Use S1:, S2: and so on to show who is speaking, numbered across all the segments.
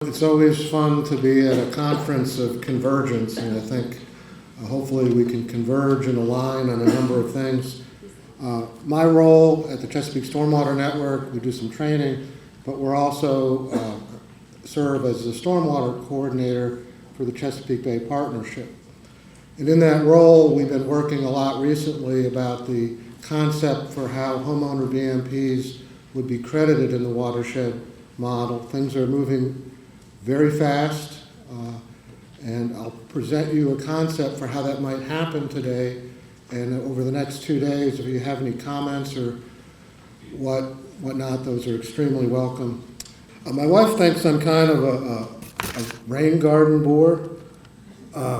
S1: It's always fun to be at a conference of convergence, and I think hopefully we can converge and align on a number of things. My role at the Chesapeake Stormwater Network, we do some training, but we're also serve as the stormwater coordinator for the Chesapeake Bay Partnership. And in that role, we've been working a lot recently about the concept for how homeowner BMPs would be credited in the watershed model. Things are moving very fast, and I'll present you a concept for how that might happen today. And over the next 2 days, if you have any comments or whatnot, those are extremely welcome. My wife thinks I'm kind of a rain garden bore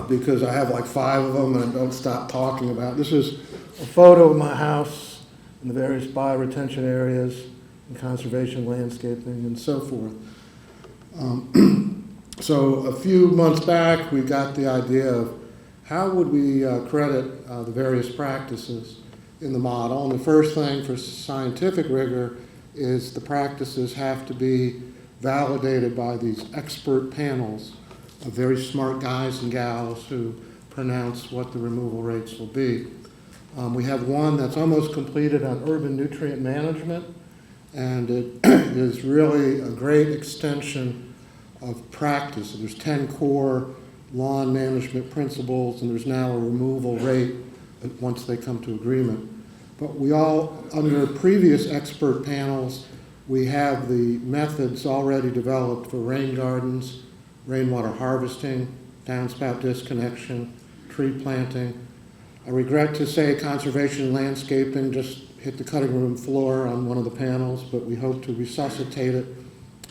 S1: because I have like 5 of them and I don't stop talking about it. This is a photo of my house and the various bioretention areas and conservation landscaping and so forth. So a few months back, we got the idea of how would we credit the various practices in the model. And the first thing for scientific rigor is the practices have to be validated by these expert panels of very smart guys and gals who pronounce what the removal rates will be. We have one that's almost completed on urban nutrient management, and it is really a great extension of practice. There's 10 core lawn management principles, and there's now a removal rate once they come to agreement. But we all, under previous expert panels, we have the methods already developed for rain gardens, rainwater harvesting, downspout disconnection, tree planting. I regret to say conservation and landscaping just hit the cutting room floor on one of the panels, but we hope to resuscitate it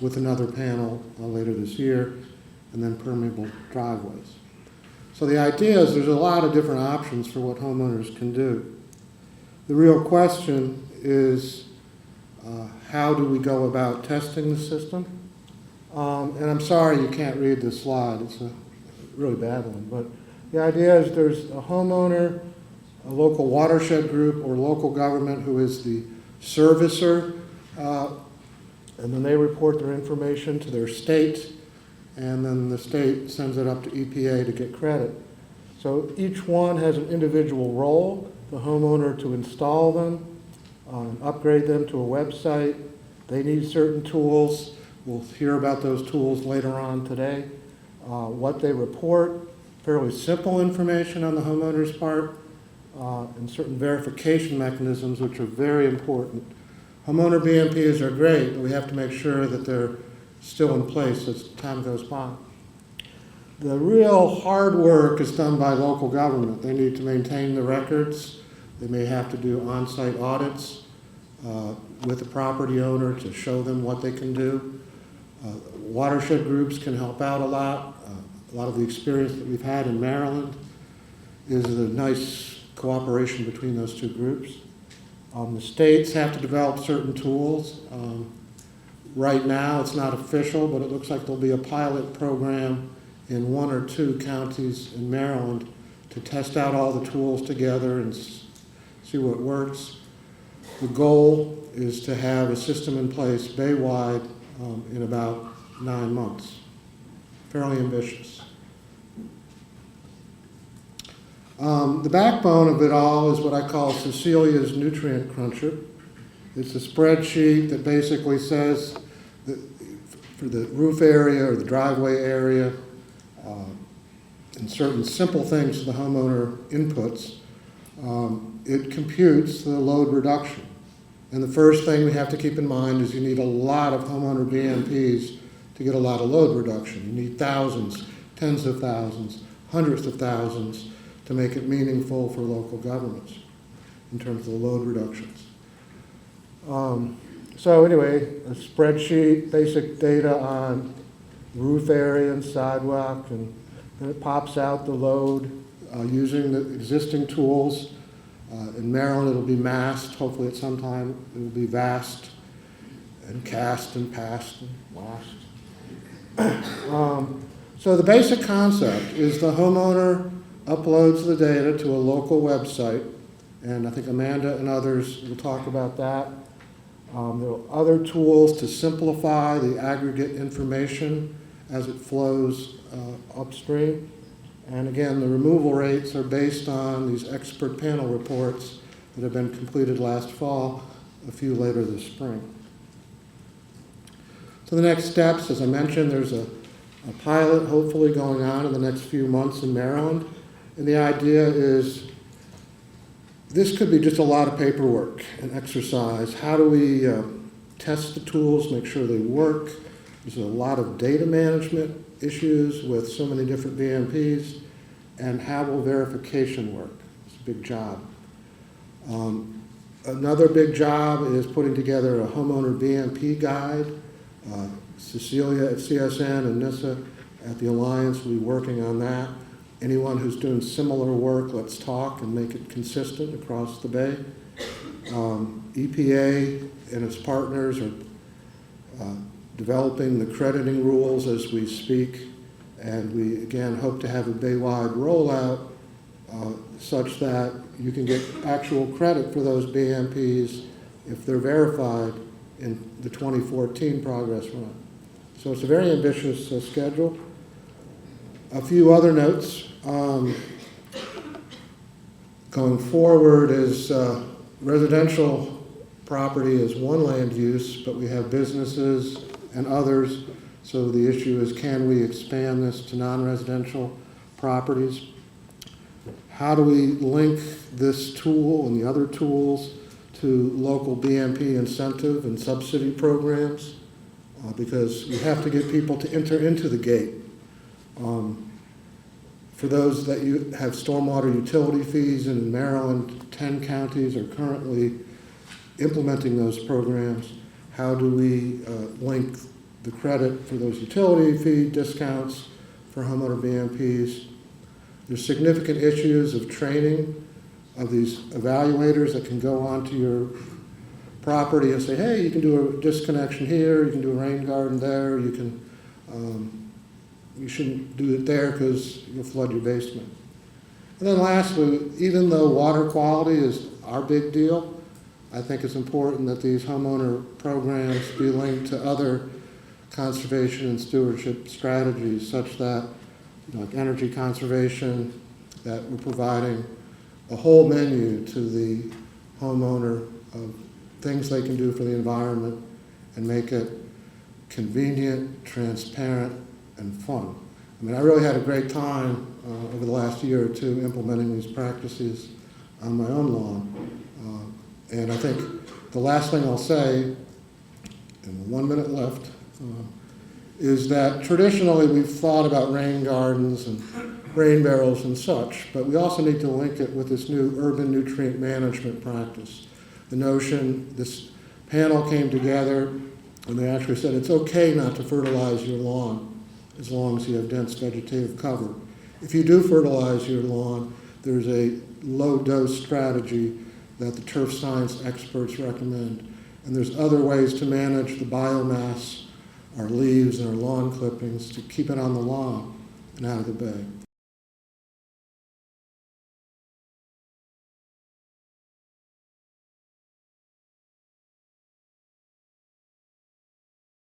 S1: with another panel later this year, and then permeable driveways. So the idea is there's a lot of different options for what homeowners can do. The real question is how do we go about testing the system? And I'm sorry you can't read this slide. It's a really bad one. But the idea is there's a homeowner, a local watershed group, or local government who is the servicer, and then they report their information to their state, and then the state sends it up to EPA to get credit. So each one has an individual role, the homeowner to install them, upgrade them to a website. They need certain tools. We'll hear about those tools later on today. What they report, fairly simple information on the homeowner's part, and certain verification mechanisms which are very important. Homeowner BMPs are great, but we have to make sure that they're still in place as time goes by. The real hard work is done by local government. They need to maintain the records. They may have to do on-site audits with the property owner to show them what they can do. Watershed groups can help out a lot. A lot of the experience that we've had in Maryland is a nice cooperation between those two groups. The states have to develop certain tools. Right now, it's not official, but it looks like there'll be a pilot program in 1 or 2 counties in Maryland to test out all the tools together and see what works. The goal is to have a system in place Bay-wide in about 9 months. Fairly ambitious. The backbone of it all is what I call Cecilia's Nutrient Cruncher. It's a spreadsheet that basically says that for the roof area or the driveway area, and certain simple things the homeowner inputs, it computes the load reduction. And the first thing we have to keep in mind is you need a lot of homeowner BMPs to get a lot of load reduction. You need thousands, tens of thousands, hundreds of thousands to make it meaningful for local governments in terms of the load reductions. So anyway, a spreadsheet, basic data on roof area and sidewalk, and then it pops out the load using the existing tools. In Maryland, it'll be massed. Hopefully at some time it will be vast and cast and passed and washed. So the basic concept is the homeowner uploads the data to a local website, and I think Amanda and others will talk about that. There are other tools to simplify the aggregate information as it flows upstream. And again, the removal rates are based on these expert panel reports that have been completed last fall, a few later this spring. So the next steps, as I mentioned, there's a pilot hopefully going on in the next few months in Maryland. And the idea is this could be just a lot of paperwork and exercise. How do we test the tools, make sure they work? There's a lot of data management issues with so many different BMPs. And how will verification work? It's a big job. Another big job is putting together a homeowner BMP guide. Cecilia at CSN and Nissa at the Alliance will be working on that. Anyone who's doing similar work, let's talk and make it consistent across the Bay. EPA and its partners are developing the crediting rules as we speak, and we again hope to have a Bay-wide rollout such that you can get actual credit for those BMPs if they're verified in the 2014 progress run. So it's a very ambitious schedule. A few other notes. Going forward is residential property is one land use, but we have businesses and others. So the issue is, can we expand this to non-residential properties? How do we link this tool and the other tools to local BMP incentive and subsidy programs? Because we have to get people to enter into the gate. For those that you have stormwater utility fees, and in Maryland, 10 counties are currently implementing those programs. How do we link the credit for those utility fee discounts for homeowner BMPs? There's significant issues of training of these evaluators that can go onto your property and say, hey, you can do a disconnection here, you can do a rain garden there, you can, you shouldn't do it there because you'll flood your basement. And then lastly, even though water quality is our big deal, I think it's important that these homeowner programs be linked to other conservation and stewardship strategies such that, like energy conservation, that we're providing a whole menu to the homeowner of things they can do for the environment and make it convenient, transparent, and fun. I mean, I really had a great time over the last year or two implementing these practices on my own lawn. And I think the last thing I'll say, in the 1 minute left, is that traditionally we've thought about rain gardens and rain barrels and such, but we also need to link it with this new urban nutrient management practice. The notion, this panel came together and they actually said it's okay not to fertilize your lawn as long as you have dense vegetative cover. If you do fertilize your lawn, there's a low dose strategy that the turf science experts recommend. And there's other ways to manage the biomass, our leaves and our lawn clippings, to keep it on the lawn and out of the bay.